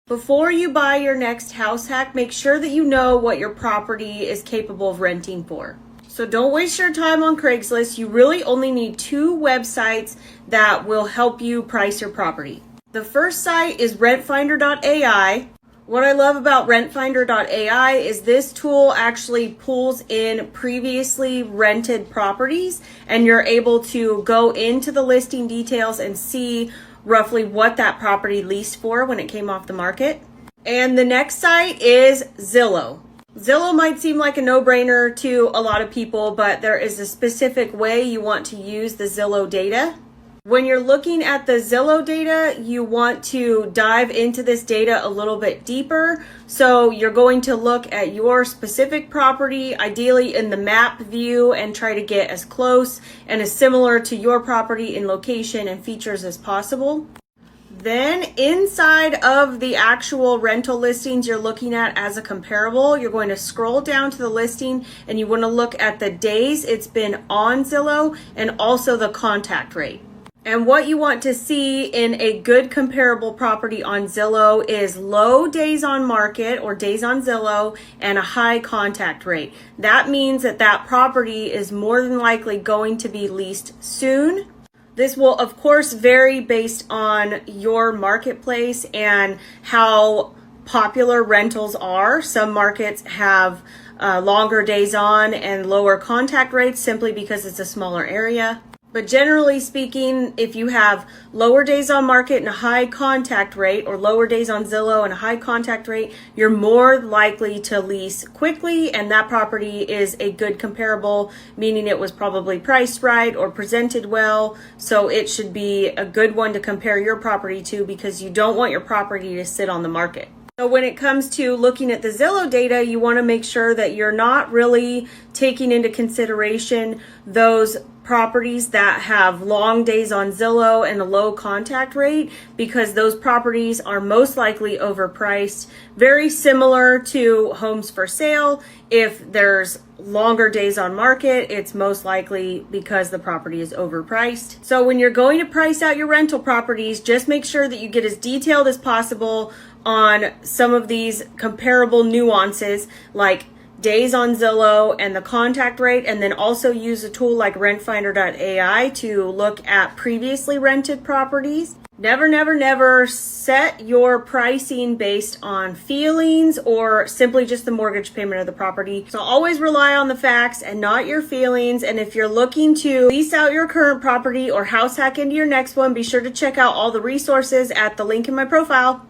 Before you buy your next house hack, make sure that you know what your property is capable of renting for. So don't waste your time on Craigslist. You really only need 2 websites that will help you price your property. The first site is RentFinder.ai. What I love about RentFinder.ai is this tool actually pulls in previously rented properties, and you're able to go into the listing details and see roughly what that property leased for when it came off the market. And the next site is Zillow. Zillow might seem like a no-brainer to a lot of people, but there is a specific way you want to use the Zillow data. When you're looking at the Zillow data, you want to dive into this data a little bit deeper. So you're going to look at your specific property, ideally in the map view, and try to get as close and as similar to your property in location and features as possible. Then inside of the actual rental listings you're looking at as a comparable, you're going to scroll down to the listing and you want to look at the days it's been on Zillow and also the contact rate. And what you want to see in a good comparable property on Zillow is low days on market or days on Zillow and a high contact rate. That means that that property is more than likely going to be leased soon. This will, of course, vary based on your marketplace and how popular rentals are. Some markets have longer days on and lower contact rates simply because it's a smaller area. But generally speaking, if you have lower days on market and a high contact rate, or lower days on Zillow and a high contact rate, you're more likely to lease quickly, and that property is a good comparable, meaning it was probably priced right or presented well. So it should be a good one to compare your property to, because you don't want your property to sit on the market. So when it comes to looking at the Zillow data, you want to make sure that you're not really taking into consideration those properties that have long days on Zillow and a low contact rate, because those properties are most likely overpriced. Very similar to homes for sale. If there's longer days on market, it's most likely because the property is overpriced. So when you're going to price out your rental properties, just make sure that you get as detailed as possible on some of these comparable nuances, like days on Zillow and the contact rate, and then also use a tool like RentFinder.ai to look at previously rented properties. Never, never, never set your pricing based on feelings or simply just the mortgage payment of the property. So always rely on the facts and not your feelings. And if you're looking to lease out your current property or house hack into your next one, be sure to check out all the resources at the link in my profile.